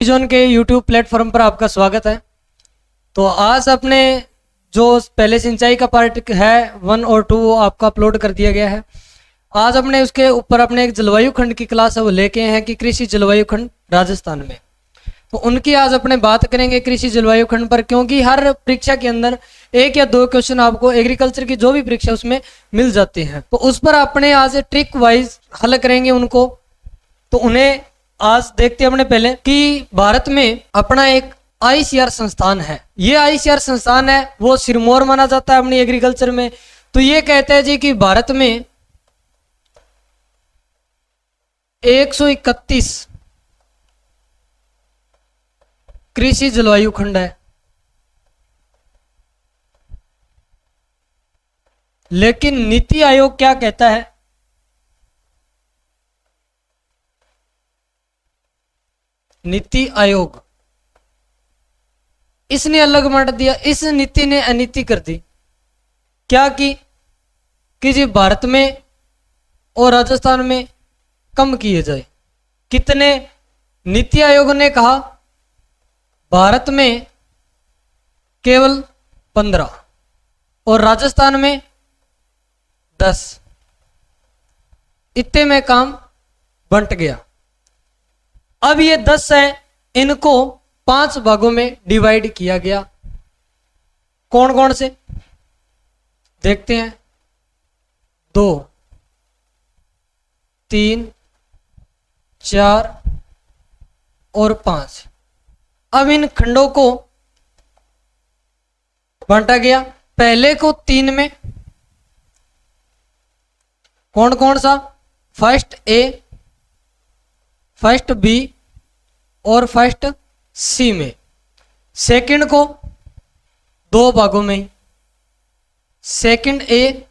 Zone के YouTube platform पर आपका स्वागत है। तो आज अपने जो पहले सिंचाई का पार्ट है 1 और 2 वो आपका अपलोड कर दिया गया है। आज अपने उसके ऊपर अपने एक जलवायु खंड की क्लास है वो लेके हैं कि कृषि जलवायु खंड राजस्थान में। तो उनकी आज अपने बात करेंगे कृषि जलवायु खंड पर, क्योंकि हर परीक्षा के अंदर 1 या 2 क्वेश्चन आपको एग्रीकल्चर की जो भी परीक्षा उसमें मिल जाती है। तो उस पर अपने आज ट्रिक वाइज हल करेंगे उनको। तो उन्हें आज देखते हैं अपने पहले कि भारत में अपना एक आईसीआर संस्थान है। ये आईसीआर संस्थान है वो सिरमौर माना जाता है अपनी एग्रीकल्चर में। तो ये कहते हैं जी कि भारत में 131 कृषि जलवायु खंड है, लेकिन नीति आयोग क्या कहता है? नीति आयोग इसने अलग बांट दिया। इस नीति ने अनीति कर दी। क्या कि जी भारत में और राजस्थान में कम किए जाए। कितने? नीति आयोग ने कहा भारत में केवल 15 और राजस्थान में 10। इतने में काम बंट गया। अब ये 10 है, इनको 5 भागों में डिवाइड किया गया। कौन कौन से देखते हैं? 2, 3, 4 और 5। अब इन खंडों को बांटा गया। पहले को 3 में। कौन कौन सा? फर्स्ट ए, फर्स्ट बी और फर्स्ट सी में। सेकंड को 2 भागों में, सेकंड ए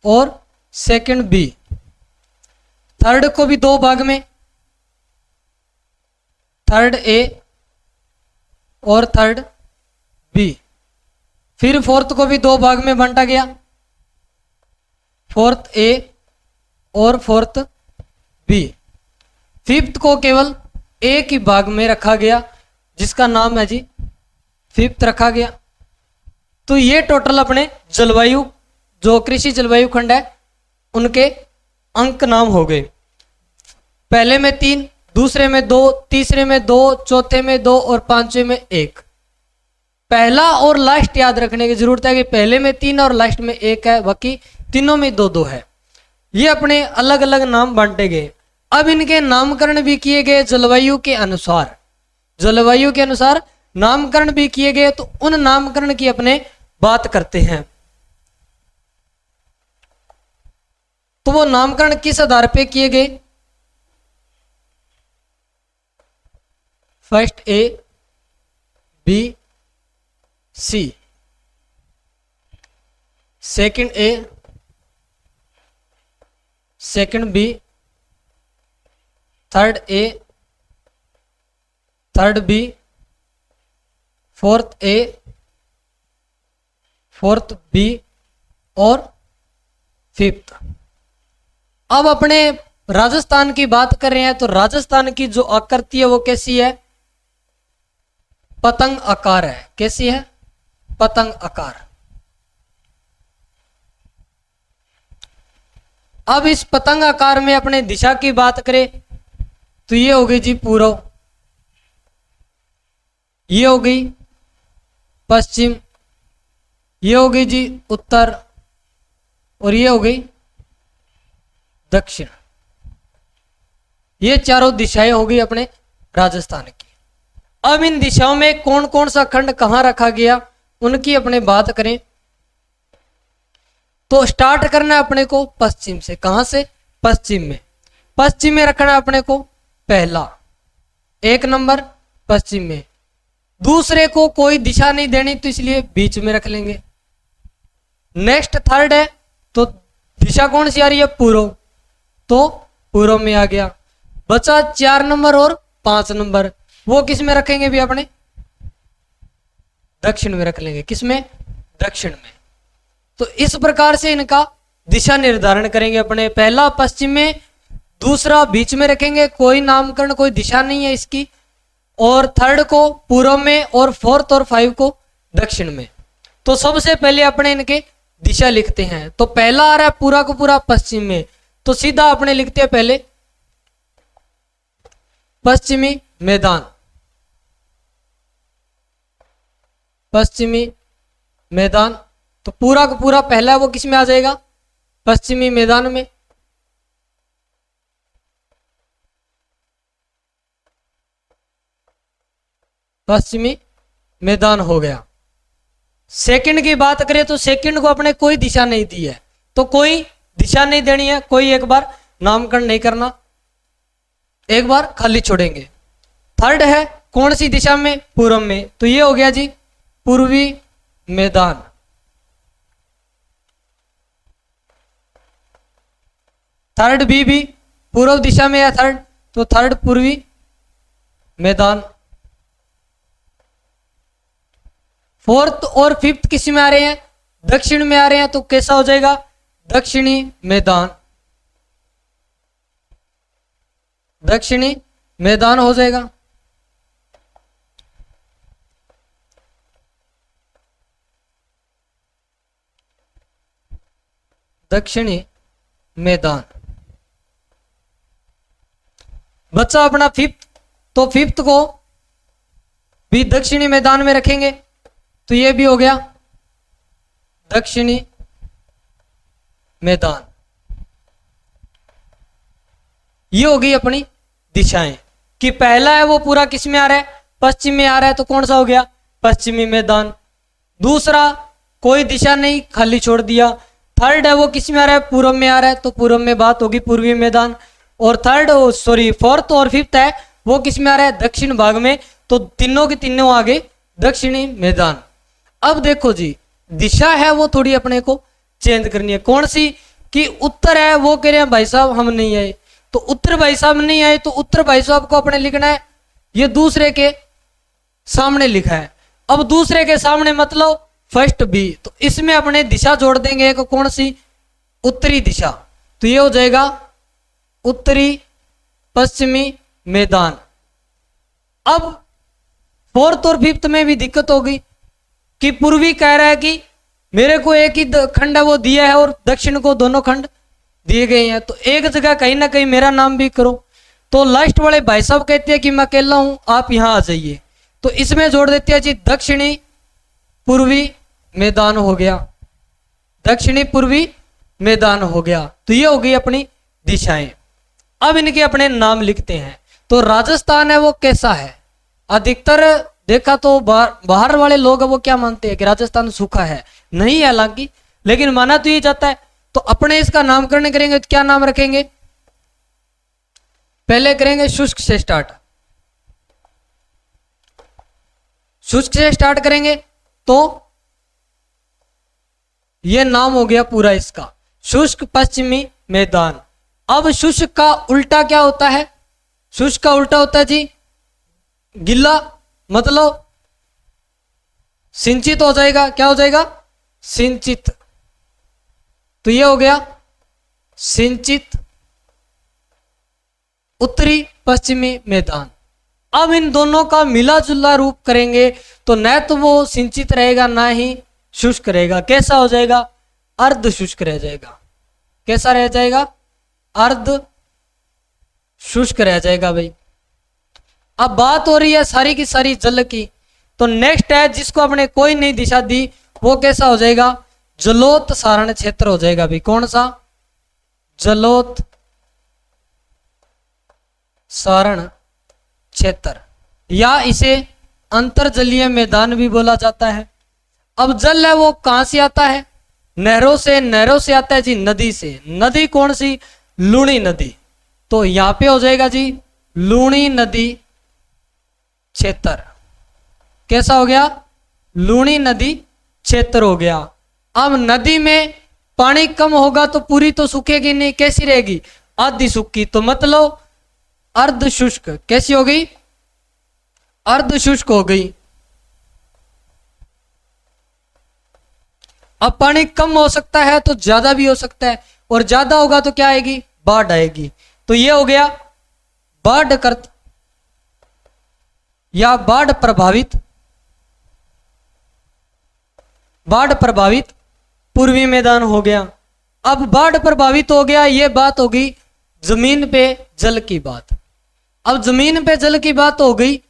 और सेकंड बी। थर्ड को भी 2 भाग में, थर्ड ए और थर्ड बी। फिर फोर्थ को भी 2 भाग में बांटा गया, फोर्थ ए और फोर्थ बी। फिफ्थ को केवल एक ही भाग में रखा गया जिसका नाम है जी फिफ्थ रखा गया। तो ये टोटल अपने जलवायु जो कृषि जलवायु खंड है उनके अंक नाम हो गए। पहले में 3, दूसरे में 2, तीसरे में 2, चौथे में 2 और पांचवें में 1। पहला और लास्ट याद रखने की जरूरत है कि पहले में 3 और लास्ट में 1 है, बाकी तीनों में 2-2 है। ये अपने अलग अलग नाम बांटे गए। अब इनके नामकरण भी किए गए जलवायु के अनुसार। जलवायु के अनुसार नामकरण भी किए गए। तो उन नामकरण की अपने बात करते हैं। तो वो नामकरण किस आधार पे किए गए? First A, B, C, second A, second B, third A, third B, fourth A, fourth B और फिफ्थ। अब अपने राजस्थान की बात कर रहे हैं। तो राजस्थान की जो आकृति है वो कैसी है? पतंग आकार है। कैसी है? पतंग आकार। अब इस पतंग आकार में अपने दिशा की बात करें तो ये हो गई जी पूर्व, ये हो गई पश्चिम, ये हो गई जी उत्तर और ये हो गई दक्षिण। ये चारों दिशाएं हो गई अपने राजस्थान की। अब इन दिशाओं में कौन कौन सा खंड कहां रखा गया उनकी अपने बात करें तो स्टार्ट करना है अपने को पश्चिम से। कहां से? पश्चिम में। पश्चिम में रखना है अपने को पहला 1 नंबर पश्चिम में। दूसरे को कोई दिशा नहीं देनी तो इसलिए बीच में रख लेंगे। नेक्स्ट थर्ड है तो दिशा कौन सी आ रही है? पूर्व, तो पूर्व में आ गया। बचा 4 नंबर और 5 नंबर, वो किस में रखेंगे भी अपने? दक्षिण में रख लेंगे। किस में? दक्षिण में। तो इस प्रकार से इनका दिशा निर्धारण करेंगे अपने। पहला पश्चिम में, दूसरा बीच में रखेंगे, कोई नामकरण कोई दिशा नहीं है इसकी, और थर्ड को पूर्व में और फोर्थ और 5 को दक्षिण में। तो सबसे पहले अपने इनके दिशा लिखते हैं। तो पहला आ रहा है पूरा को पूरा पश्चिम में, तो सीधा अपने लिखते हैं पहले पश्चिमी मैदान। पश्चिमी मैदान, तो पूरा का पूरा पहला वो किस में आ जाएगा? पश्चिमी मैदान में। पश्चिमी मैदान हो गया। सेकंड की बात करें तो सेकंड को अपने कोई दिशा नहीं दी है, तो कोई दिशा नहीं देनी है, कोई एक बार नामकरण नहीं करना, एक बार खाली छोड़ेंगे। थर्ड है कौन सी दिशा में? पूर्व में, तो ये हो गया जी पूर्वी मैदान। थर्ड भी पूर्व दिशा में है थर्ड, तो थर्ड पूर्वी मैदान। फोर्थ और फिफ्थ किस में आ रहे हैं? दक्षिण में आ रहे हैं, तो कैसा हो जाएगा? दक्षिणी मैदान। दक्षिणी मैदान हो जाएगा। दक्षिणी मैदान। बच्चा अपना फिफ्थ, तो फिफ्थ को भी दक्षिणी मैदान में रखेंगे, तो ये भी हो गया दक्षिणी मैदान। ये हो गई अपनी दिशाएं कि पहला है वो पूरा किस में आ रहा है? पश्चिम में आ रहा है, तो कौन सा हो गया? पश्चिमी मैदान। दूसरा कोई दिशा नहीं, खाली छोड़ दिया। थर्ड है वो किस में आ रहा है? पूर्व में आ रहा है, तो पूर्व में बात होगी पूर्वी मैदान। और फोर्थ और फिफ्थ है वो किस में आ रहा है? दक्षिण भाग में, तो तीनों के तीनों आगे दक्षिणी मैदान। अब देखो जी दिशा है वो थोड़ी अपने को चेंज करनी है। कौन सी? कि उत्तर है वो कह रहे हैं भाई साहब हम नहीं आए, तो उत्तर भाई साहब नहीं आए, तो उत्तर भाई साहब को अपने लिखना है ये दूसरे के सामने लिखा है। अब दूसरे के सामने मतलब फर्स्ट बी, तो इसमें अपने दिशा जोड़ देंगे एक कौन सी? उत्तरी दिशा, तो ये हो जाएगा उत्तरी पश्चिमी मैदान। अब फोर्थ और फिफ्थ में भी दिक्कत होगी कि पूर्वी कह रहा है कि मेरे को एक ही खंड है वो दिया है और दक्षिण को दोनों खंड दिए गए हैं, तो एक जगह कहीं ना कहीं मेरा नाम भी करो। तो लास्ट वाले भाई साहब कहते हैं कि मैं अकेला हूं, आप यहां आ जाइए, तो इसमें जोड़ देते हैं जी दक्षिणी पूर्वी मैदान हो गया। दक्षिणी पूर्वी मैदान हो गया, तो ये हो गई अपनी दिशाएं। अब इनके अपने नाम लिखते हैं। तो राजस्थान है वो कैसा है? अधिकतर देखा तो बाहर वाले लोग वो क्या मानते हैं कि राजस्थान सूखा है, नहीं है हालांकि, लेकिन माना तो ये जाता है। तो अपने इसका नामकरण करेंगे तो क्या नाम रखेंगे? पहले करेंगे शुष्क से स्टार्ट। शुष्क से स्टार्ट करेंगे तो ये नाम हो गया पूरा इसका शुष्क पश्चिमी मैदान। अब शुष्क का उल्टा क्या होता है? शुष्क का उल्टा होता है जी गिल्ला, मतलब सिंचित हो जाएगा। क्या हो जाएगा? सिंचित। तो ये हो गया सिंचित उत्तरी पश्चिमी मैदान। अब इन दोनों का मिला जुला रूप करेंगे तो न तो वो सिंचित रहेगा ना ही शुष्क रहेगा। कैसा हो जाएगा? अर्ध शुष्क रह जाएगा। कैसा रह जाएगा? अर्ध शुष्क रह जाएगा भाई। अब बात हो रही है सारी की सारी जल की, तो नेक्स्ट है जिसको अपने कोई नई दिशा दी वो कैसा हो जाएगा? जलोत सारण क्षेत्र हो जाएगा भाई। कौन सा? जलोत सारण क्षेत्र, या इसे अंतरजलीय मैदान भी बोला जाता है। अब जल है वो कहां से आता है? नहरों से। नहरों से आता है जी नदी से। नदी कौन सी? लूणी नदी। तो यहां पे हो जाएगा जी लूणी नदी क्षेत्र। कैसा हो गया? लूणी नदी क्षेत्र हो गया। अब नदी में पानी कम होगा तो पूरी तो सूखेगी नहीं, कैसी रहेगी? आधी सूखी, तो मतलब अर्ध शुष्क। कैसी हो गई? अर्ध शुष्क हो गई। अब पानी कम हो सकता है तो ज्यादा भी हो सकता है, और ज्यादा होगा तो क्या आएगी? बाढ़ आएगी। तो ये हो गया बाढ़ कर्त। या बाढ़ प्रभावित पूर्वी मैदान हो गया। अब बाढ़ प्रभावित हो गया, ये बात होगी जमीन पे जल की बात। अब जमीन पे जल की बात हो गई,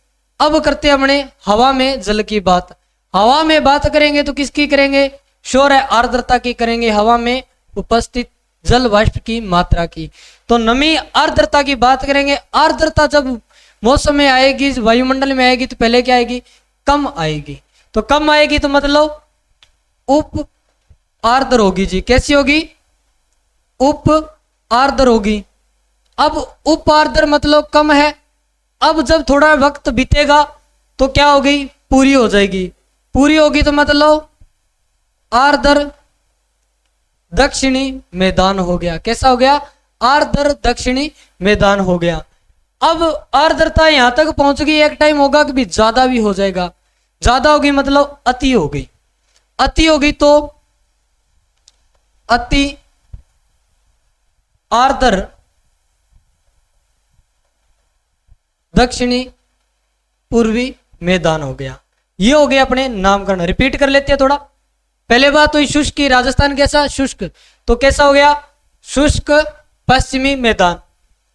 अब करते अपने हवा में जल की बात। हवा में बात करेंगे तो किसकी करेंगे? शोर है आर्द्रता की करेंगे, हवा में उपस्थित जल वाष्प की मात्रा की। तो नमी आर्द्रता की बात करेंगे। आर्द्रता जब मौसम में आएगी, वायुमंडल में आएगी, तो पहले क्या आएगी? कम आएगी। तो कम आएगी तो मतलब उप आर्द्र होगी जी। कैसी होगी? उप आर्द्र होगी। अब उप आर्द्र मतलब कम है। अब जब थोड़ा वक्त बीतेगा तो क्या हो गई? पूरी हो जाएगी। पूरी होगी तो मतलब आर्द्र दक्षिणी मैदान हो गया। कैसा हो गया? आर्द्र दक्षिणी मैदान हो गया। अब आर्द्रता यहां तक पहुंच गई, एक टाइम होगा कि भी ज्यादा भी हो जाएगा। ज्यादा होगी मतलब अति हो गई। अति होगी तो अति आर्द्र दक्षिणी पूर्वी मैदान हो गया। ये हो गया अपने नामकरण। रिपीट कर लेते हैं थोड़ा। पहले बात हुई शुष्क की, राजस्थान कैसा? शुष्क। तो कैसा हो गया? शुष्क पश्चिमी मैदान।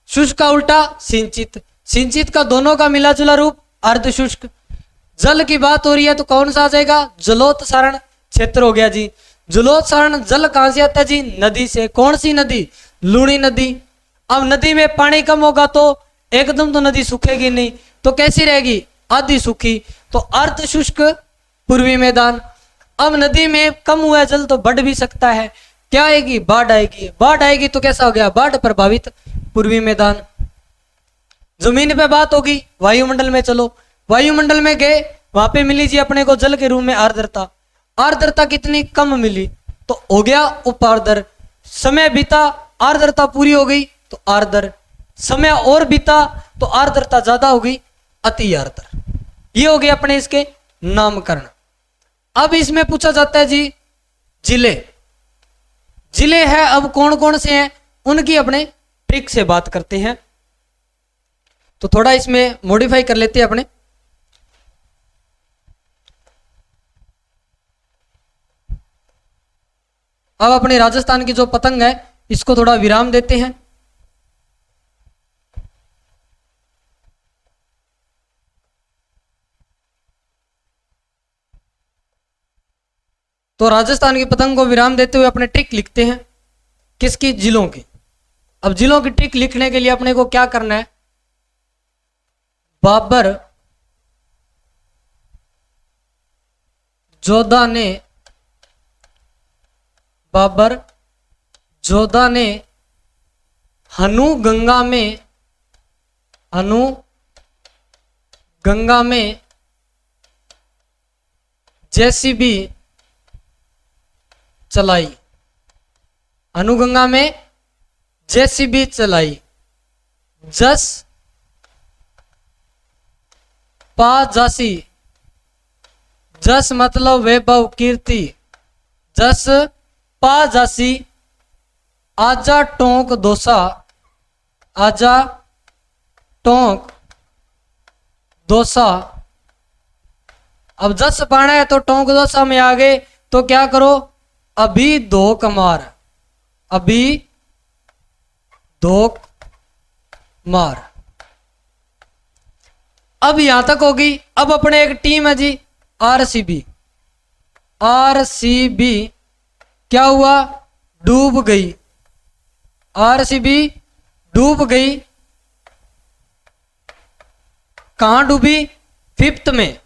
शुष्क का उल्टा सिंचित। सिंचित का दोनों का मिला जुला रूप अर्ध शुष्क। जल की बात हो रही है तो कौन सा आ जाएगा? जलोत्सारण क्षेत्र हो गया जी। जलोत्सारण जल कहां से आता है जी? नदी से। कौन सी नदी? लूणी नदी। अब नदी में पानी कम होगा तो एकदम तो नदी सूखेगी नहीं, तो कैसी रहेगी? आधी सूखी। तो अर्ध शुष्क पूर्वी मैदान। अब नदी में कम हुआ जल तो बढ़ भी सकता है, क्या आएगी? बाढ़ आएगी। बाढ़ आएगी तो कैसा हो गया? बाढ़ प्रभावित पूर्वी मैदान। जमीन पे बात होगी, वायुमंडल में चलो। वायुमंडल में गए, वहां पे मिली जी अपने को जल के रूप में आर्द्रता। आर्द्रता कितनी? कम मिली, तो हो गया उपार्द्र। समय बीता, आर्द्रता पूरी हो गई तो आर्द्र। समय और बीता तो आर्द्रता ज्यादा हो गई, अति आर्द्र। ये हो गए अपने इसके नामकरण। अब इसमें पूछा जाता है जी जिले। जिले है, अब कौन कौन से हैं उनकी अपने ट्रिक से बात करते हैं। तो थोड़ा इसमें मॉडिफाई कर लेते हैं अपने। अब अपने राजस्थान की जो पतंग है इसको थोड़ा विराम देते हैं। तो राजस्थान की पतंग को विराम देते हुए अपने ट्रिक लिखते हैं। किसकी? जिलों की। अब जिलों की ट्रिक लिखने के लिए अपने को क्या करना है? बाबर जोधा ने हनु गंगा में जेसीबी चलाई। अनुगंगा में जेसीबी चलाई। जस पा जासी। जस मतलब वैभव कीर्ति। जस पा जासी आजा टोंक दोसा। आजा टोंक दोसा। अब जस पाना है तो टोंक दोसा में आ गए तो क्या करो? अभी धोक मार। अभी धोक मार। अब यहां तक होगी। अब अपने एक टीम है जी आरसीबी। आरसीबी क्या हुआ? डूब गई। आरसीबी डूब गई। कहां डूबी? फिफ्थ में।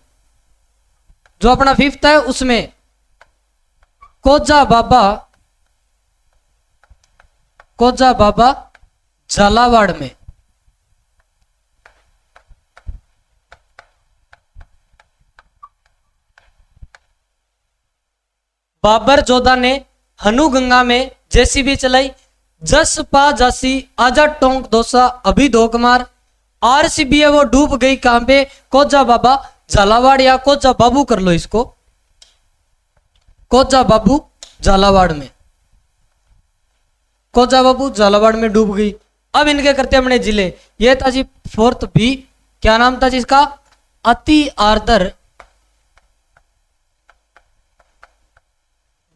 जो अपना फिफ्थ है उसमें। कोजा बाबा झालावाड़ में। बाबर जोधा ने हनुगंगा में जेसीबी चलाई। जस पा जासी आजा टोंक दोसा अभी धोक मार। आरसीबी है वो डूब गई कहां पे? कोजा बाबा झालावाड़, या कोजा बाबू कर लो इसको। कोजा बाबू झालावाड़ में। कोजा बाबू झालावाड़ में डूब गई। अब इनके करते अपने जिले। ये था जी फोर्थ बी। क्या नाम था जिसका? अति आर्द्र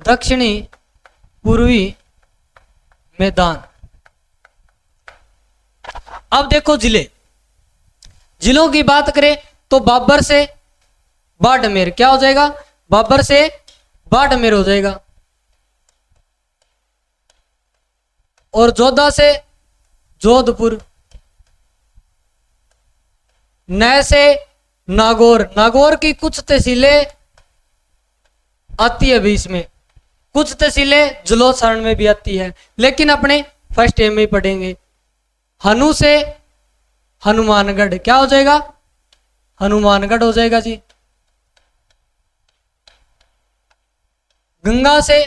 दक्षिणी पूर्वी मैदान। अब देखो जिलों की बात करें तो बाबर से बाड़मेर क्या हो जाएगा, बाबर से बाड़मेर हो जाएगा, और जोधा से जोधपुर, नय से नागौर। नागौर की कुछ तहसीलें आती है बीच में, कुछ तहसीलें जलोसरण में भी आती है, लेकिन अपने फर्स्ट एम में ही पढ़ेंगे। हनु से हनुमानगढ़ क्या हो जाएगा, हनुमानगढ़ हो जाएगा जी। गंगा से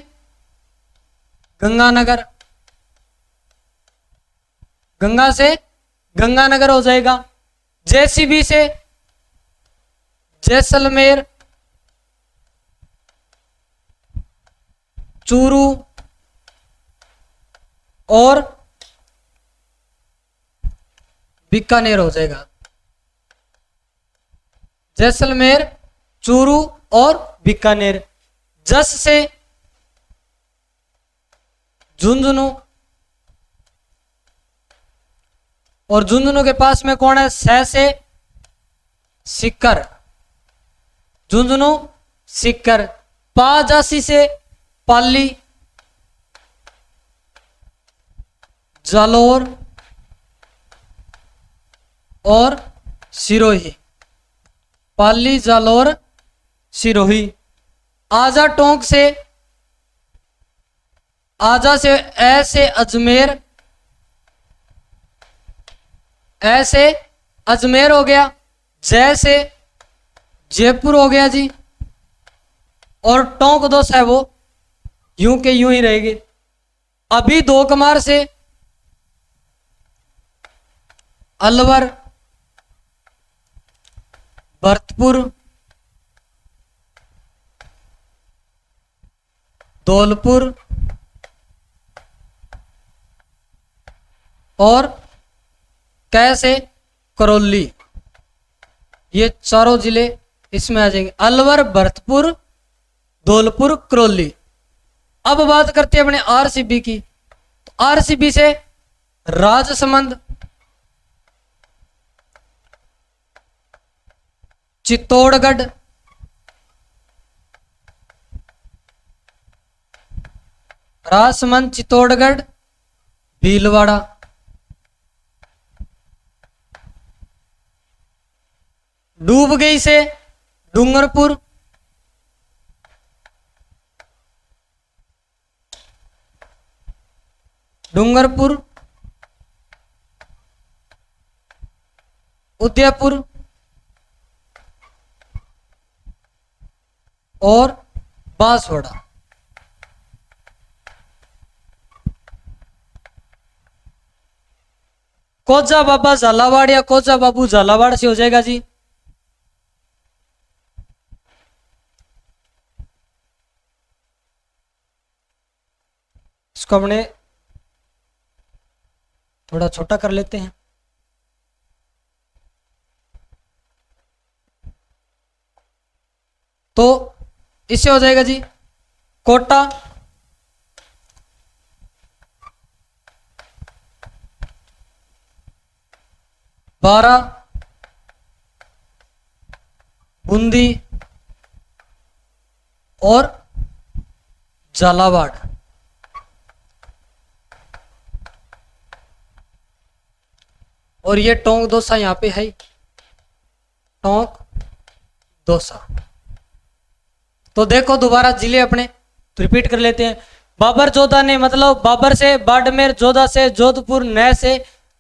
गंगानगर, गंगा से गंगानगर हो जाएगा। जेसीबी से जैसलमेर, चूरू और बीकानेर हो जाएगा। जैसलमेर, चूरू और बीकानेर। जस से झुंझुनू, और झुंझुनू के पास में कौन है, सह से सीकर, झुंझुनू सीकर। पाजासी से पाली, जालोर और सिरोही, पाली, जालोर, सिरोही। आजा टोंक से, आजा से ऐसे अजमेर, ऐसे अजमेर हो गया। जैसे जयपुर हो गया जी, और टोंक दोस्त है वो यूं के यूं ही रहेगी। अभी दो कमार से अलवर, भरतपुर, धौलपुर और कैसे करौली, ये चारों जिले इसमें आ जाएंगे। अलवर, भरतपुर, धौलपुर, करौली। अब बात करते हैं अपने आरसीबी की। तो आरसीबी से राजसमंद, चित्तौड़गढ़, राजसमंद, चित्तौड़गढ़, भीलवाड़ा। डूब गई से डूंगरपुर, डूंगरपुर, उदयपुर और बांसवाड़ा। कोजा बाबा झालावाड़ या कोजा बाबू झालावाड़ से हो जाएगा जी। इसको हमने थोड़ा छोटा कर लेते हैं। तो इससे हो जाएगा जी कोटा, बारा, बूंदी और झालावाड़। और ये टोंक दोसा यहाँ पे है, टोंक दोसा। तो देखो दोबारा जिले अपने तो रिपीट कर लेते हैं। बाबर जोधा ने मतलब बाबर से बाड़मेर, जोधा से जोधपुर, नय से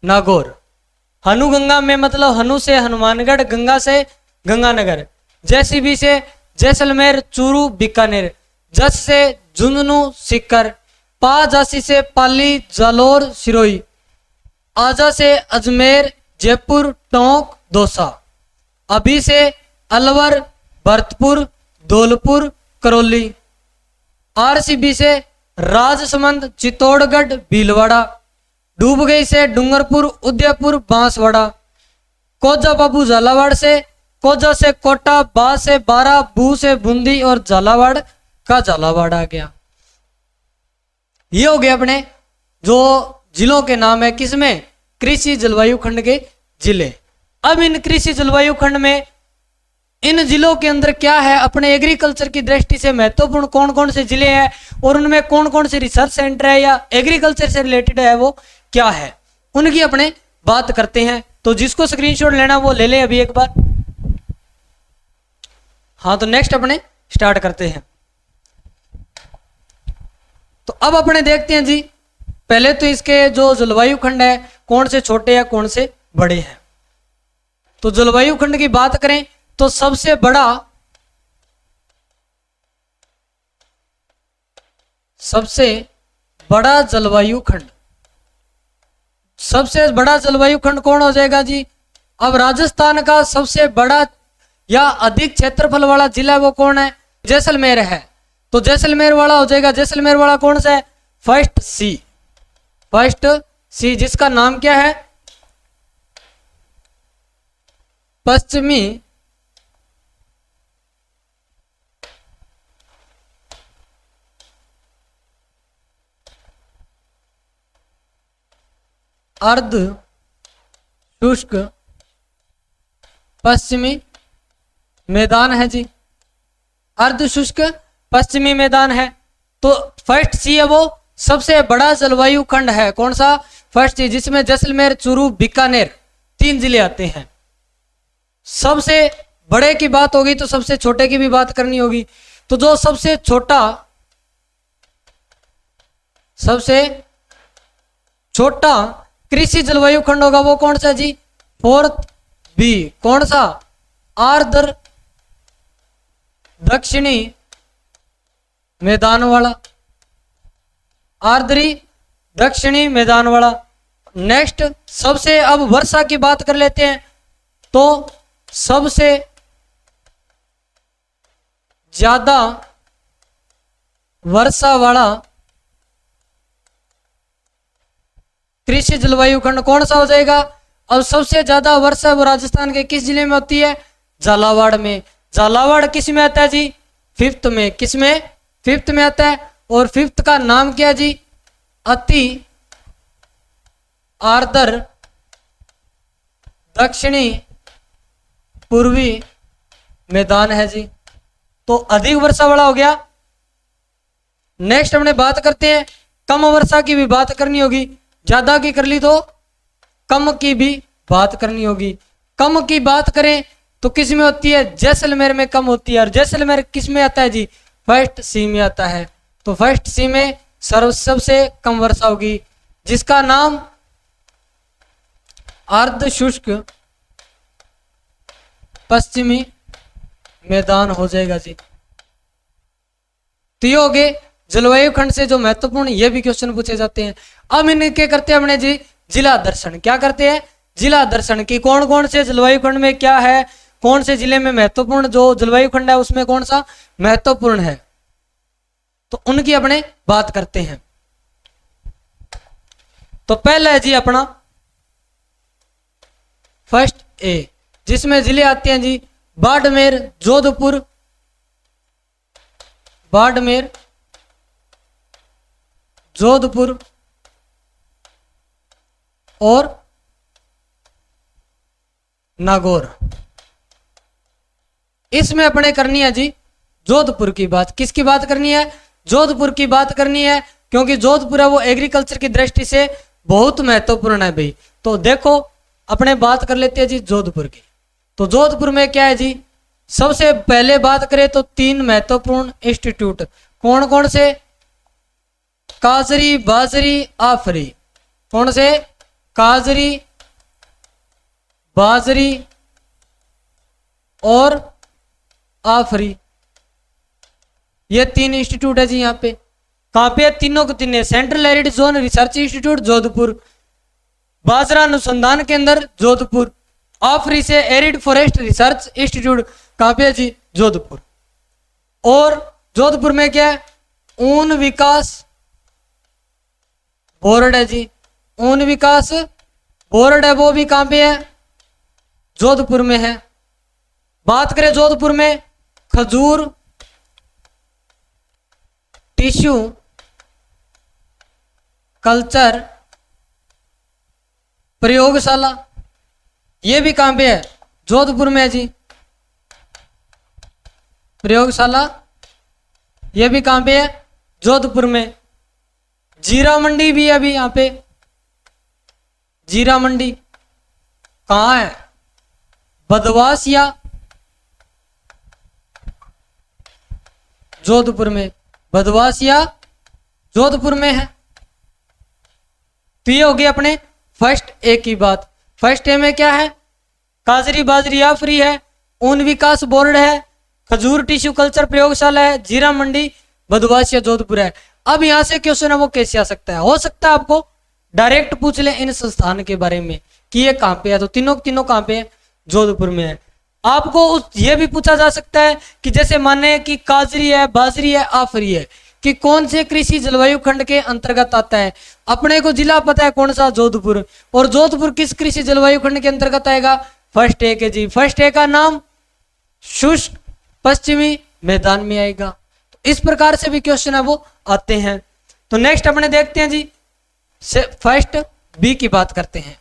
नागौर। हनु गंगा में मतलब हनु से हनुमानगढ़, गंगा से गंगानगर। जैसीबी से जैसलमेर, चूरू, बीकानेर। जस से झुंझुनू, सीकर। पाजासी से पाली, जालोर, सिरोही। आजा से अजमेर, जयपुर, टोंक, दौसा। अभी से अलवर, भरतपुर, धौलपुर, करौली। आरसीबी से राजसमंद, चित्तौड़गढ़, भीलवाड़ा। डूब गई से डूंगरपुर, उदयपुर, बांसवाड़ा। कोजा बाबू झालावाड़ से कोजा से कोटा, बा से बारा, बू से बूंदी और झालावाड़ का झालावाड़ आ गया। ये हो गए अपने जो जिलों के नाम है, किसमें? कृषि जलवायु खंड के जिले। अब इन कृषि जलवायु खंड में इन जिलों के अंदर क्या है, अपने एग्रीकल्चर की दृष्टि से महत्वपूर्ण कौन कौन से जिले हैं और उनमें कौन कौन से रिसर्च सेंटर है या एग्रीकल्चर से रिलेटेड है वो क्या है, उनकी अपने बात करते हैं। तो जिसको स्क्रीनशॉट लेना वो ले ले अभी एक बार। हाँ, तो नेक्स्ट अपने स्टार्ट करते हैं। तो अब अपने देखते हैं जी, पहले तो इसके जो जलवायु खंड है कौन से छोटे हैं कौन से बड़े हैं। तो जलवायु खंड की बात करें तो सबसे बड़ा जलवायु खंड, सबसे बड़ा जलवायु खंड कौन हो जाएगा जी? अब राजस्थान का सबसे बड़ा या अधिक क्षेत्रफल वाला जिला वो कौन है? जैसलमेर है। तो जैसलमेर वाला हो जाएगा, जैसलमेर वाला कौन सा है? फर्स्ट सी, जिसका नाम क्या है? पश्चिमी अर्ध शुष्क पश्चिमी मैदान है जी, अर्ध शुष्क पश्चिमी मैदान है। तो फर्स्ट सी है वो सबसे बड़ा जलवायु खंड है। कौन सा? फर्स्ट सी, जिसमें जैसलमेर, चूरू, बीकानेर 3 जिले आते हैं। सबसे बड़े की बात होगी तो सबसे छोटे की भी बात करनी होगी। तो जो सबसे छोटा कृषि जलवायु खंड होगा वो कौन सा जी? 4th B. कौन सा? आर्द्र दक्षिणी मैदान वाला, आर्द्री दक्षिणी मैदान वाला। नेक्स्ट सबसे, अब वर्षा की बात कर लेते हैं। तो सबसे ज्यादा वर्षा वाला कृषि जलवायु खंड कौन सा हो जाएगा? अब सबसे ज्यादा वर्षा वो राजस्थान के किस जिले में होती है? झालावाड़ में। झालावाड़ किस में आता है जी? 5th में। किस में? 5th में आता है। और 5th का नाम क्या जी? अति आर्द्र दक्षिणी पूर्वी मैदान है जी। तो अधिक वर्षा वाला हो गया। नेक्स्ट हमने बात करते हैं, कम वर्षा की भी बात करनी होगी। ज्यादा की कर ली तो कम की भी बात करनी होगी। कम की बात करें तो किस में होती है? जैसलमेर में कम होती है। और जैसलमेर किस में आता है जी? फर्स्ट सी में आता है। तो फर्स्ट सी में सबसे कम वर्षा होगी, जिसका नाम अर्ध शुष्क पश्चिमी मैदान हो जाएगा जी। तो ये हो गए जलवायु खंड से जो महत्वपूर्ण, ये भी क्वेश्चन पूछे जाते हैं। अब इनके करते हैं अपने जी जिला दर्शन। क्या करते हैं? जिला दर्शन की कौन कौन से जलवायु खंड में क्या है, कौन से जिले में महत्वपूर्ण जो जलवायु खंड है उसमें कौन सा महत्वपूर्ण है, तो उनकी अपने बात करते हैं। तो पहला है जी अपना फर्स्ट ए, जिसमें जिले आते हैं जी बाड़मेर, जोधपुर, बाड़मेर, जोधपुर और नागौर। इसमें अपने करनी है जी जोधपुर की बात। किसकी बात करनी है? जोधपुर की बात करनी है, क्योंकि जोधपुर है वो एग्रीकल्चर की दृष्टि से बहुत महत्वपूर्ण है भाई। तो देखो अपने बात कर लेते हैं जी जोधपुर की। तो जोधपुर में क्या है जी? सबसे पहले बात करें तो 3 महत्वपूर्ण इंस्टीट्यूट। कौन कौन से? काजरी, बाजरी, आफरी। कौन से? काजरी, बाजरी और आफरी। ये 3 इंस्टीट्यूट है जी यहाँ पे। कहाँ पे? तीनों को तीन। Central arid zone research institute Jodhpur, बाजरा अनुसंधान केंद्र जोधपुर, आफरी से एरिड फॉरेस्ट रिसर्च इंस्टीट्यूट। कहाँ पे है जी? जोधपुर। और जोधपुर में क्या है? ऊन विकास बोर्ड है जी। ऊन विकास बोर्ड है वो भी कहाँ पे है? जोधपुर में है। बात करें जोधपुर में खजूर टिश्यू कल्चर प्रयोगशाला, ये भी कहां पे है? जोधपुर में है जी। प्रयोगशाला ये भी कहां पे है? जोधपुर में। जीरा मंडी भी है अभी यहां पे। जीरा मंडी कहां है? बदवास या जोधपुर में? बदवास या जोधपुर में है। तो ये हो गई अपने फर्स्ट ए की बात। फर्स्ट ए में क्या है? काजरी बाजरी आफरी है, ऊन विकास बोर्ड है, खजूर टिश्यू कल्चर प्रयोगशाला है, जीरा मंडी बदवास या जोधपुर है। अब यहां से क्वेश्चन है वो कैसे आ सकता है? हो सकता है आपको डायरेक्ट पूछ ले इन संस्थान के बारे में कि ये कहां पे है, तो तीनों तीनों कहां पे है? जोधपुर में है। आपको ये भी पूछा जा सकता है कि जैसे माने कि काजरी है, बाजरी है, आफरी है, कि कौन से कृषि जलवायु खंड के अंतर्गत आता है। अपने को जिला पता है कौन सा? जोधपुर। और जोधपुर किस कृषि जलवायु खंड के अंतर्गत आएगा? फर्स्ट ए के जी। फर्स्ट ए का नाम शुष्क पश्चिमी मैदान में आएगा। तो इस प्रकार से भी क्वेश्चन है वो आते हैं। तो नेक्स्ट अपने देखते हैं जी, फर्स्ट बी की बात करते हैं।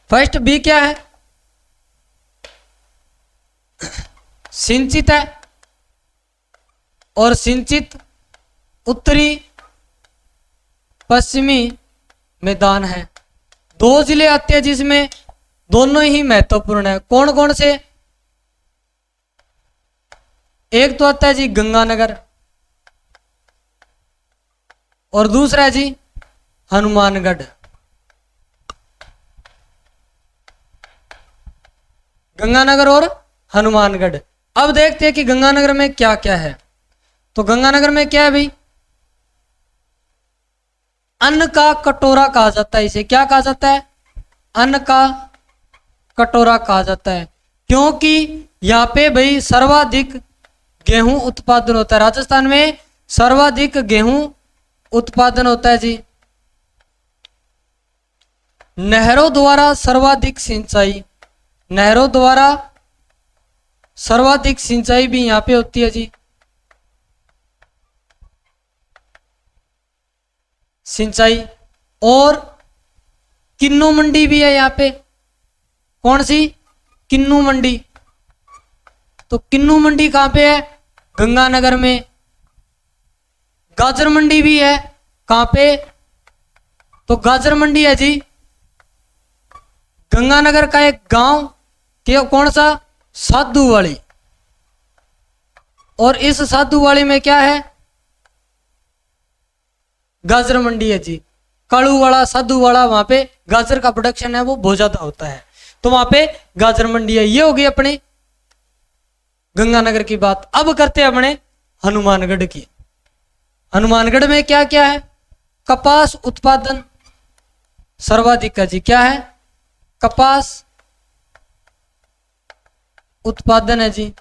फर्स्ट बी क्या है? सिंचित है और सिंचित उत्तरी पश्चिमी मैदान है। दो जिले आते हैं जिसमें दोनों ही महत्वपूर्ण है। कौन कौन से? एक तो आता है जी गंगानगर और दूसरा है जी हनुमानगढ़। गंगानगर और हनुमानगढ़। अब देखते हैं कि गंगानगर में क्या क्या है। तो गंगानगर में क्या है भाई? अन्न का कटोरा कहा जाता है इसे। क्या कहा जाता है? अन्न का कटोरा कहा जाता है, क्योंकि यहाँ पे भाई सर्वाधिक गेहूं उत्पादन होता है। राजस्थान में सर्वाधिक गेहूं उत्पादन होता है जी। नहरों द्वारा सर्वाधिक सिंचाई, नहरों द्वारा सर्वाधिक सिंचाई भी यहां पे होती है जी। सिंचाई। और किन्नू मंडी भी है यहाँ पे। कौन सी? किन्नू मंडी। तो किन्नू मंडी कहां पे है? गंगानगर में। गाजर मंडी भी है। कहां पे? तो गाजर मंडी है जी गंगानगर का एक गांव के कौन सा? साधुवाली। और इस साधुवाली में क्या है? गाजर मंडी है जी। कालूवाड़ा साधुवाड़ा वहां पे गाजर का प्रोडक्शन है वो बहुत ज्यादा होता है, तो वहां पे गाजर मंडी है। ये होगी अपने गंगानगर की बात। अब करते हैं अपने हनुमानगढ़ की। हनुमानगढ़ में क्या क्या है? कपास उत्पादन सर्वाधिक है जी। क्या है? कपास उत्पादन है जी।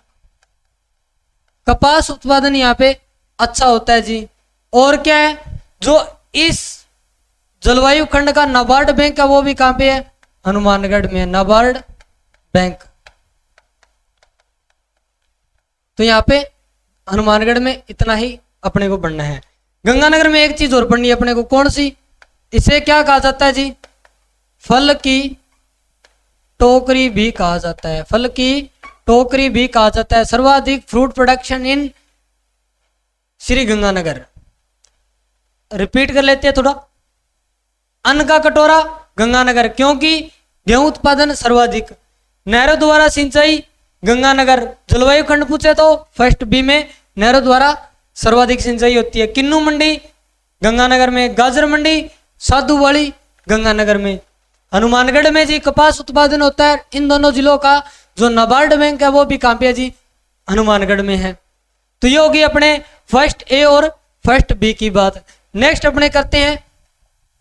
कपास उत्पादन यहाँ पे अच्छा होता है जी। और क्या है? जो इस जलवायु खंड का नाबार्ड बैंक है वो भी कहां पे है? हनुमानगढ़ में। नाबार्ड बैंक। तो यहाँ पे हनुमानगढ़ में इतना ही अपने को पढ़ना है। गंगानगर में एक चीज और पढ़नी है अपने को। कौन सी? इसे क्या कहा जाता है जी? फल की टोकरी भी कहा जाता है। फल की टोकरी भी कहा जाता है। सर्वाधिक fruit production in Shri Ganganagar. Repeat कर लेते हैं थोड़ा। अन्न का कटोरा गंगानगर, क्योंकि गेहूं उत्पादन सर्वाधिक। नहरों द्वारा सिंचाई गंगानगर। जलवायु खंड पूछे तो फर्स्ट बी में नहरों द्वारा सर्वाधिक सिंचाई होती है। किन्नू मंडी गंगानगर में। गाजर मंडी साधुवाली गंगानगर में। हनुमानगढ़ में जी कपास उत्पादन होता है। इन दोनों जिलों का जो नाबार्ड बैंक है वो भी कहां पे है जी? हनुमानगढ़ में है। तो ये होगी अपने फर्स्ट ए और फर्स्ट बी की बात। नेक्स्ट अपने करते हैं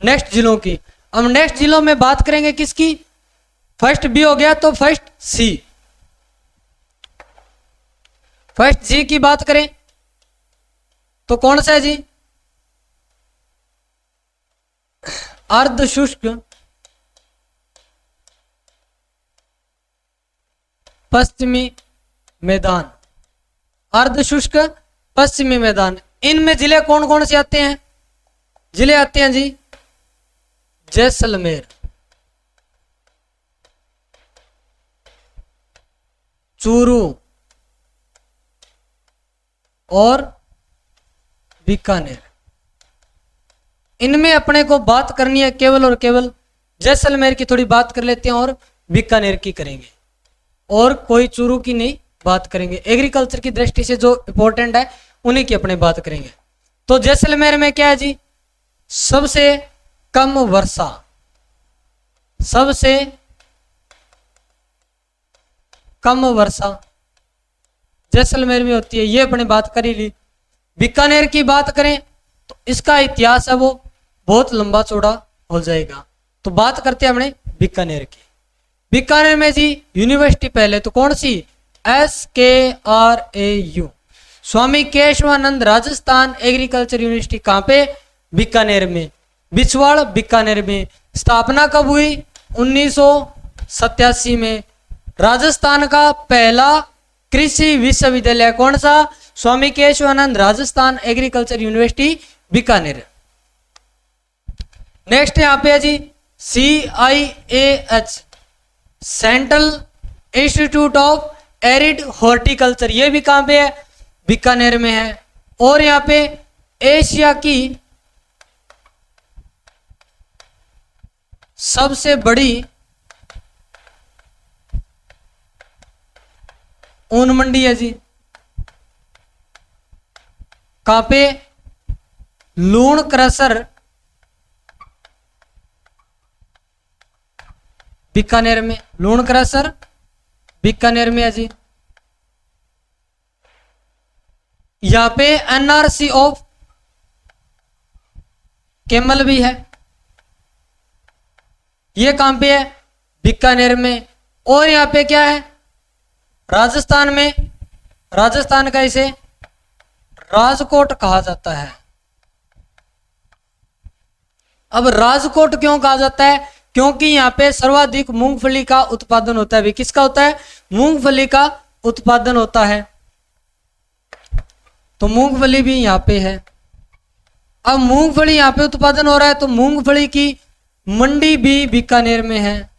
नेक्स्ट जिलों की। अब नेक्स्ट जिलों में बात करेंगे किसकी? फर्स्ट बी हो गया, तो फर्स्ट सी। फर्स्ट सी की बात करें तो कौन सा है जी? अर्ध शुष्क पश्चिमी मैदान, अर्ध शुष्क पश्चिमी मैदान। इनमें जिले कौन कौन से आते हैं? जिले आते हैं जी जैसलमेर, चूरू और बीकानेर। इनमें अपने को बात करनी है केवल और केवल जैसलमेर की थोड़ी बात कर लेते हैं और बीकानेर की करेंगे, और कोई चूरू की नहीं बात करेंगे। एग्रीकल्चर की दृष्टि से जो इंपॉर्टेंट है उन्हीं की अपने बात करेंगे। तो जैसलमेर में क्या है जी? सबसे कम वर्षा, सबसे कम वर्षा जैसलमेर में होती है, ये अपने बात कर ही ली। बीकानेर की बात करें तो इसका इतिहास है वो बहुत लंबा चौड़ा हो जाएगा, तो बात करते हैं अपने बीकानेर की। बीकानेर में जी यूनिवर्सिटी पहले तो कौन सी? SKRAU, स्वामी केशवानंद राजस्थान एग्रीकल्चर यूनिवर्सिटी। कहाँ पे? बीकानेर में, बिछवाड़ बीकानेर में। स्थापना कब हुई? 1987 में। राजस्थान का पहला कृषि विश्वविद्यालय कौन सा? Swami Keshwanand Rajasthan agriculture university Bikaner. Next यहाँ पे है जी CIAH, central institute of arid horticulture. ये भी कहाँ पे है? बीकानेर में है। और यहाँ पे एशिया की सबसे बड़ी ऊन मंडी है जी, कहाँ पे? लूण क्रशर बीकानेर में, लूण क्रशर बीकानेर में है जी। यहां पे NRC ऑफ केमल भी है, ये कहां पे है? बीकानेर में। और यहां पे क्या है? राजस्थान में, राजस्थान का इसे राजकोट कहा जाता है। अब राजकोट क्यों कहा जाता है? क्योंकि यहाँ पे सर्वाधिक मूंगफली का उत्पादन होता है। भी किसका होता है? मूंगफली का उत्पादन होता है, तो मूंगफली भी यहाँ पे है। अब मूंगफली यहाँ पे उत्पादन हो रहा है तो मूंगफली की मंडी भी बीकानेर में है,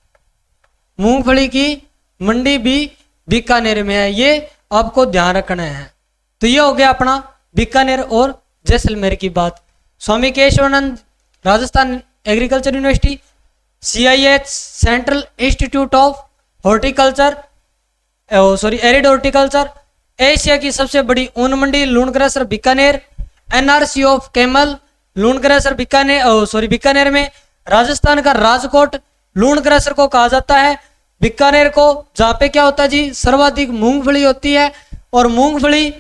मूंगफली की मंडी भी बीकानेर में है, ये आपको ध्यान रखना है। तो ये हो गया अपना बीकानेर और जैसलमेर की बात। Swami Keshwanand Rajasthan agriculture university, CIH central institute of horticulture, arid horticulture, Asia की सबसे बड़ी ऊन मंडी Lunkaransar Bikaner, NRC of camel Lunkaransar Bikaner, Bikaner में। राजस्थान का राजकोट लूण क्रशर को कहा जाता है, बीकानेर को, जहां पे क्या होता है जी? सर्वाधिक मूंगफली होती है, और मूंगफली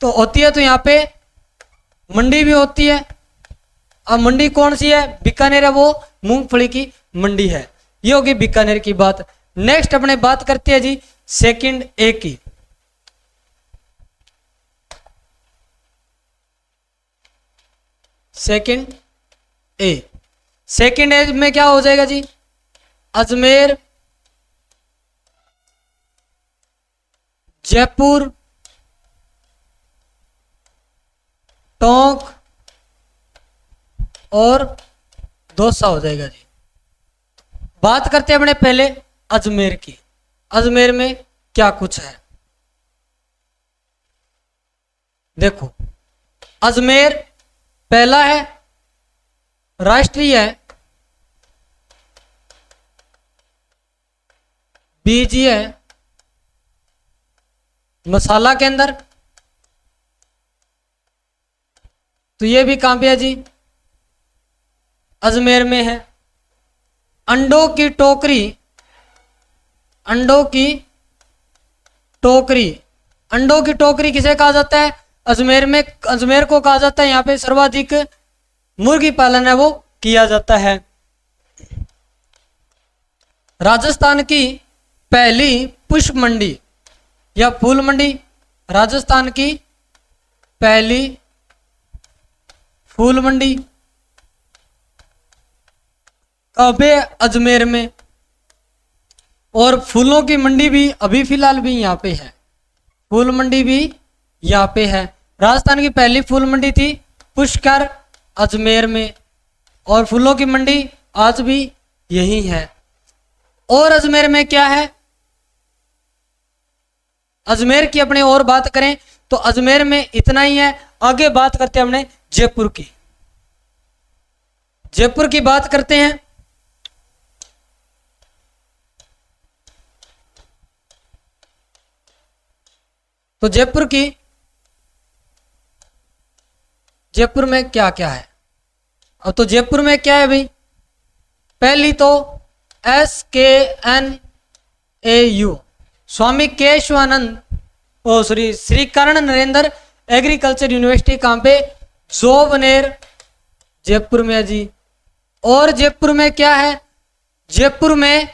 तो होती है तो यहाँ पे मंडी भी होती है। अब मंडी कौन सी है? बीकानेर है, वो मूंगफली की मंडी है। ये होगी बीकानेर की बात। नेक्स्ट अपने बात करते हैं जी सेकंड ए की। सेकंड ए, सेकंड ए में क्या हो जाएगा जी? अजमेर, जयपुर, टोंक और दौसा हो जाएगा जी। बात करते हैं अपने पहले अजमेर की। अजमेर में क्या कुछ है देखो। अजमेर पहला है, राष्ट्रीय है, बीजी है, मसाला के अंदर, तो ये भी कहां पे है जी? अजमेर में है। अंडों की टोकरी, अंडों की टोकरी, अंडों की टोकरी किसे कहा जाता है? अजमेर में, अजमेर को कहा जाता है। यहाँ पे सर्वाधिक मुर्गी पालन है वो किया जाता है। राजस्थान की पहली पुष्प मंडी या फूल मंडी, राजस्थान की पहली फूल मंडी कब है? अजमेर में। और फूलों की मंडी भी अभी फिलहाल भी यहाँ पे है, फूल मंडी भी यहाँ पे है। राजस्थान की पहली फूल मंडी थी पुष्कर अजमेर में, और फूलों की मंडी आज भी यही है। और अजमेर में क्या है, अजमेर की अपने और बात करें तो अजमेर में इतना ही है। आगे बात करते हैं हमने जयपुर की, जयपुर की बात करते हैं। तो जयपुर की, जयपुर में क्या क्या है। अब तो जयपुर में क्या है भाई, पहली तो SKNAU स्वामी केशवानंद श्री कर्ण नरेंद्र एग्रीकल्चर यूनिवर्सिटी कहाँ पे, जोबनेर जयपुर में है जी। और जयपुर में क्या है, जयपुर में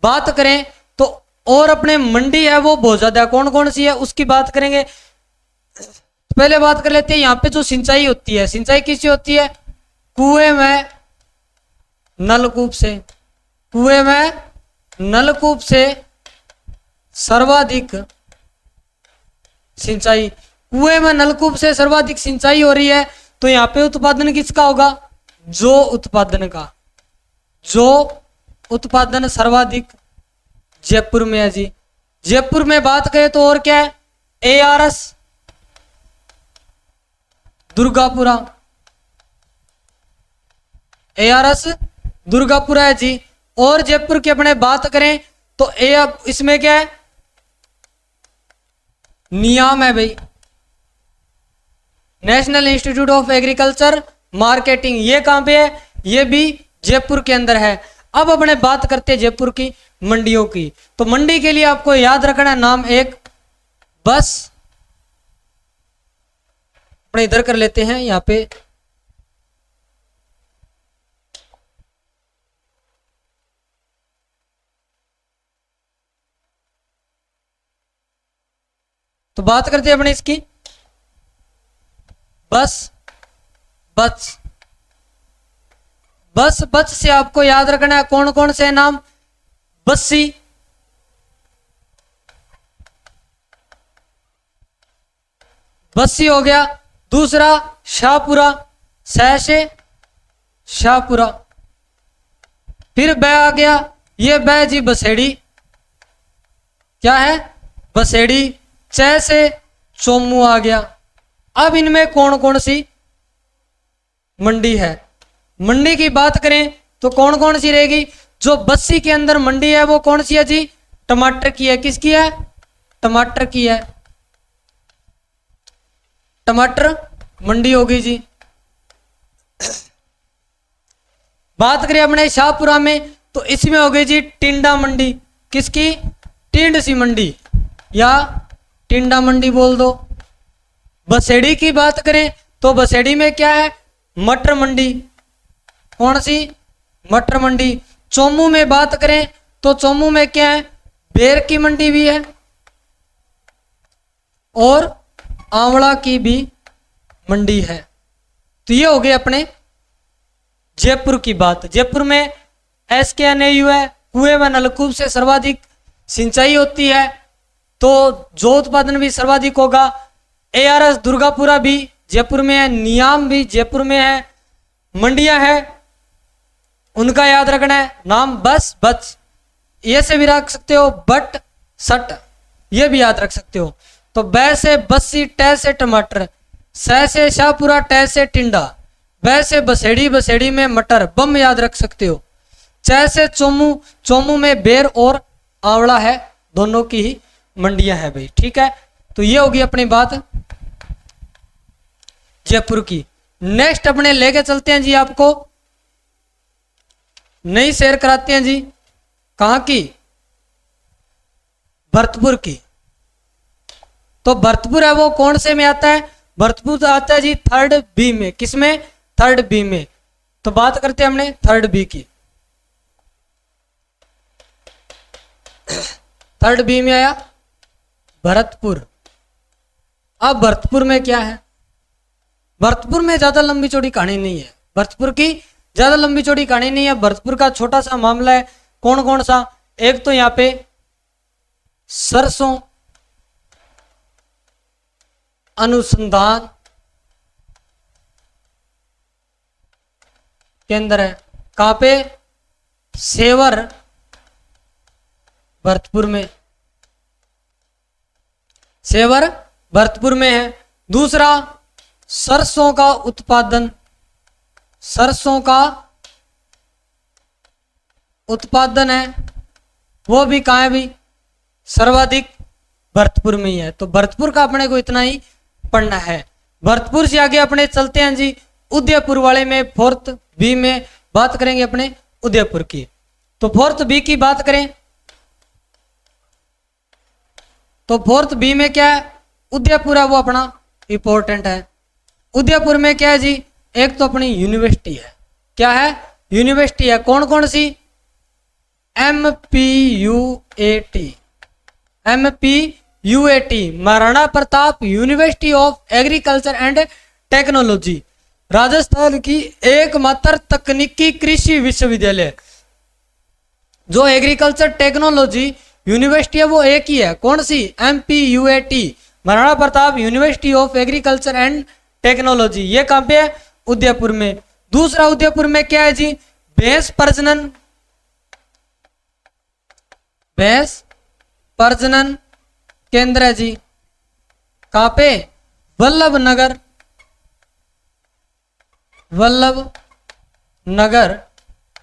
बात करें तो और अपने मंडी है वो बहुत ज्यादा, कौन कौन सी है उसकी बात करेंगे। पहले बात कर लेते हैं यहाँ पे जो सिंचाई होती है, सिंचाई किससे होती है, कुएं में नलकूप से, कुएं में नलकूप से सर्वाधिक सिंचाई, कुएं में नलकूप से सर्वाधिक सिंचाई हो रही है। तो यहाँ पे उत्पादन किसका होगा, जो उत्पादन का, जो उत्पादन सर्वाधिक जयपुर में है जी। जयपुर में बात करें तो और क्या है, ARS दुर्गापुरा, ARS दुर्गापुरा है जी। और जयपुर की अपने बात करें तो इसमें क्या है, नियाम है भाई, national institute of agriculture marketing, ये कहां पे है, ये भी जयपुर के अंदर है। अब अपने बात करते हैं जयपुर की मंडियों की। तो मंडी के लिए आपको याद रखना है नाम एक, बस अपने इधर कर लेते हैं यहां पे, तो बात करते हैं अपने इसकी बस, बस बस बस से आपको याद रखना है कौन कौन से नाम, बस्सी, बस्सी हो गया। दूसरा शाहपुरा, सह से शाहपुरा। फिर बै आ गया, ये बै जी बसेड़ी, क्या है, बसेड़ी। च से चोमू आ गया। अब इनमें कौन कौन सी मंडी है, मंडी की बात करें तो कौन कौन सी रहेगी। जो बस्सी के अंदर मंडी है वो कौन सी है जी, टमाटर की है। किसकी है, टमाटर की है, टमाटर मंडी होगी जी। बात करें अपने शाहपुरा में तो इसमें हो गई जी टिंडा मंडी। किसकी, टिंड सी मंडी या टिंडा मंडी बोल दो। बसेड़ी की बात करें तो बसेड़ी में क्या है, मटर मंडी। कौन सी, मटर मंडी। चोमू में बात करें तो चोमू में क्या है, बेर की मंडी भी है और आंवला की भी मंडी है। तो ये हो गए अपने जयपुर की बात। जयपुर में SKNAU है, कुएं व नलकूप से सर्वाधिक सिंचाई होती है तो जो उत्पादन भी सर्वाधिक होगा। ARS दुर्गापुरा भी जयपुर में है, नियाम भी जयपुर में है, मंडियां है उनका याद रखना है नाम, बस बच, ये से भी रख सकते हो, बट सट ये भी याद रख सकते हो। तो बै से बस्सी, टे से टमाटर, सह से शाहपुरा, टे से टिंडा, बै से बसेड़ी, बसेड़ी में मटर, बम याद रख सकते हो। च से चोमू, चोमू में बेर और आंवला है, दोनों की ही मंडियां है भाई, ठीक है। तो ये होगी अपनी बात जयपुर की। नेक्स्ट अपने लेके चलते हैं जी, आपको नई शेयर कराते हैं जी, कहां की, भरतपुर की। तो भरतपुर है वो कौन से में आता है, भरतपुर तो आता है जी 3rd B में। किसमें, 3rd B में। तो बात करते हैं हमने 3rd B की। 3rd B में आया भरतपुर। अब भरतपुर में क्या है, भरतपुर में ज्यादा लंबी चौड़ी कहानी नहीं है, भरतपुर की ज्यादा लंबी चौड़ी कहानी नहीं है। भरतपुर का छोटा सा मामला है, कौन कौन सा, एक तो यहाँ पे सरसों अनुसंधान केंद्र है, कहां पे? सेवर भरतपुर में, सेवर भरतपुर में है। दूसरा सरसों का उत्पादन, सरसों का उत्पादन है वो भी कहां है भी? सर्वाधिक भरतपुर में ही है। तो भरतपुर का अपने को इतना ही पढ़ना है। भरतपुर से आगे अपने चलते हैं जी उदयपुर वाले में, फोर्थ बी में बात करेंगे अपने उदयपुर की। तो फोर्थ बी की बात करें तो फोर्थ बी में क्या है? उदयपुर है वो अपना इंपॉर्टेंट है। उदयपुर में क्या है जी? एक तो अपनी यूनिवर्सिटी है, क्या है? यूनिवर्सिटी है। कौन कौन सी? MPUAT, MPUAT Maharana Pratap university of agriculture and technology, Rajasthan की एकमात्र तकनीकी कृषि विश्वविद्यालय। जो एग्रीकल्चर टेक्नोलॉजी यूनिवर्सिटी है वो एक ही है। कौन सी? MPUAT Maharana Pratap university of agriculture and technology. ये कहां पे है? उदयपुर में। दूसरा उदयपुर में क्या है जी? भैंस प्रजनन, भैंस प्रजनन केंद्र है जी। कहां पे? वल्लभ नगर, वल्लभ नगर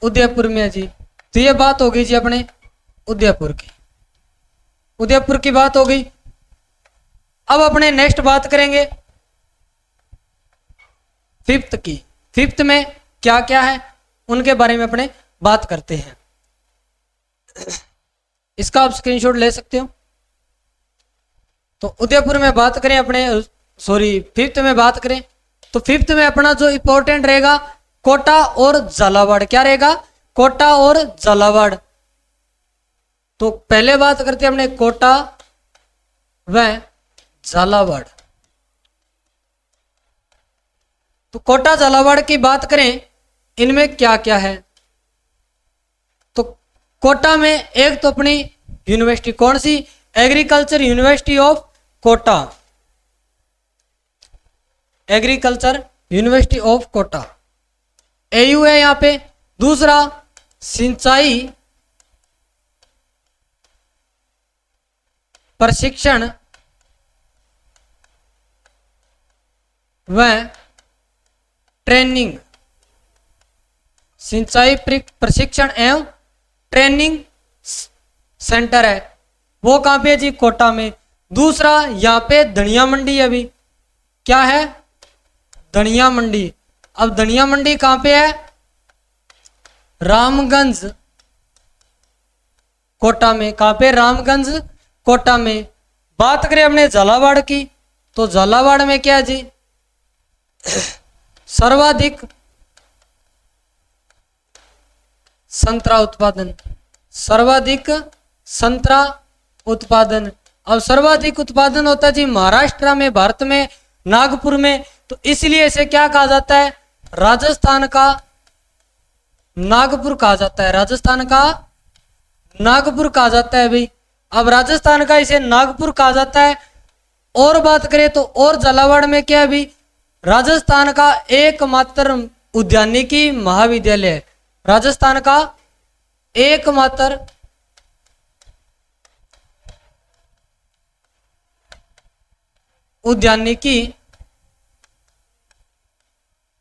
उदयपुर में है जी। तो ये बात हो गई जी अपने उदयपुर की, उदयपुर की बात हो गई। अब अपने नेक्स्ट बात करेंगे फिफ्थ की। फिफ्थ में क्या क्या है उनके बारे में अपने बात करते हैं। इसका आप स्क्रीनशॉट ले सकते हो। तो उदयपुर में बात करें अपने, सॉरी फिफ्थ में बात करें तो फिफ्थ में अपना जो इंपॉर्टेंट रहेगा कोटा और झालावाड़। क्या रहेगा? कोटा और झालावाड़। तो पहले बात करते हैं अपने कोटा व झालावाड़। तो कोटा झालावाड़ की बात करें इनमें क्या क्या है? तो कोटा में एक तो अपनी यूनिवर्सिटी, कौन सी? Agriculture university of Kota, agriculture university of Kota AU है यहां पे। दूसरा सिंचाई प्रशिक्षण व ट्रेनिंग, सिंचाई प्रशिक्षण एवं ट्रेनिंग सेंटर है वो कहां पे है जी? कोटा में। दूसरा यहां पे धनिया मंडी है भी। क्या है? धनिया मंडी। अब धनिया मंडी कहां पे है? रामगंज कोटा में। कहां पे? रामगंज कोटा में। बात करें अपने झालावाड़ की तो झालावाड़ में क्या है जी? सर्वाधिक संतरा उत्पादन, सर्वाधिक संतरा उत्पादन। अब सर्वाधिक उत्पादन होता है जी महाराष्ट्र में, भारत में, नागपुर में। तो इसलिए इसे क्या कहा जाता है? राजस्थान का नागपुर कहा जाता है, राजस्थान का नागपुर कहा जाता है भाई। अब राजस्थान का इसे नागपुर कहा जाता है। और बात करें तो और झालावाड़ में क्या है भाई? राजस्थान का एकमात्र उद्यानिकी महाविद्यालय, राजस्थान का एकमात्र उद्यानिकी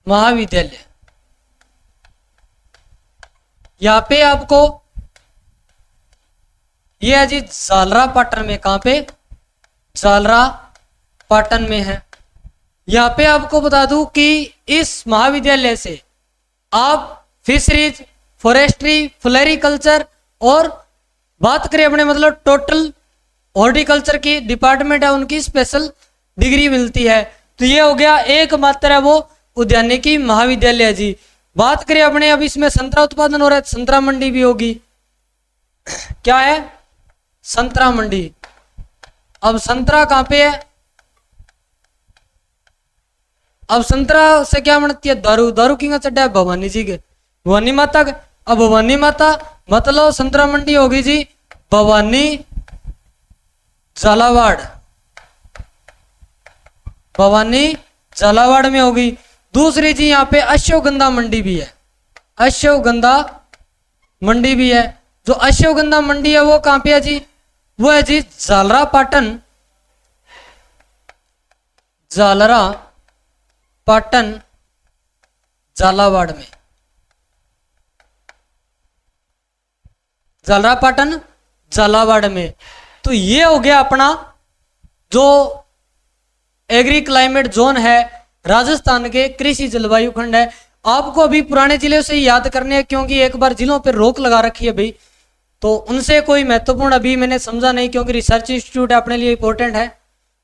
महाविद्यालय। यहां पे आपको ये है जी झालरा पाटन में। कहां पे? झालरा पाटन में है। यहां पे आपको बता दूं कि इस महाविद्यालय से आप फिशरीज, फॉरेस्ट्री, फ्लोरिकल्चर और बात करें अपने मतलब टोटल हॉर्टिकल्चर की डिपार्टमेंट है उनकी स्पेशल डिग्री मिलती है। तो ये हो गया एकमात्र है वो उद्यानिकी महाविद्यालय है जी। बात करें अपने अब इसमें संतरा उत्पादन हो रहा है, संतरा मंडी भी होगी। क्या है? संतरा मंडी। अब संतरा कहां पे है? अब संतरा से क्या बनती है? दारू। दारू की चड्डा है भवानी जी के, भवानी माता के। अब भवानी माता मतलब संतरा मंडी होगी जी भवानी झालावाड़, भवानी झालावाड़ में होगी। दूसरी जी यहाँ पे अश्वगंधा मंडी भी है, अश्वगंधा मंडी भी है। जो अश्वगंधा मंडी है वो कहाँ पे है जी, वो है जी झालरा पाटन, झालरा पाटन झालावाड़ में, झालरा पाटन झालावाड़ में। तो ये हो गया अपना जो एग्री क्लाइमेट जोन है राजस्थान के कृषि जलवायु खंड है। आपको अभी पुराने जिले से याद करने हैं क्योंकि एक बार जिलों पर रोक लगा रखी है भाई, तो उनसे कोई महत्वपूर्ण अभी मैंने समझा नहीं क्योंकि रिसर्च इंस्टीट्यूट अपने लिए इंपॉर्टेंट है,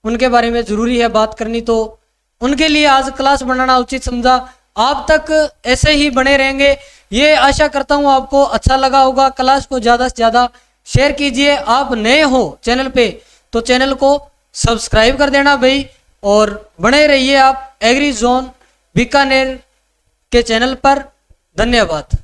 उनके बारे में जरूरी है बात करनी, तो उनके लिए आज क्लास बनाना उचित समझा। आप तक ऐसे ही बने रहेंगे, ये आशा करता हूँ आपको अच्छा लगा होगा। क्लास को ज़्यादा से ज़्यादा शेयर कीजिए। आप नए हो चैनल पे तो चैनल को सब्सक्राइब कर देना भाई, और बने रहिए आप एग्री जोन बीकानेर के चैनल पर। धन्यवाद।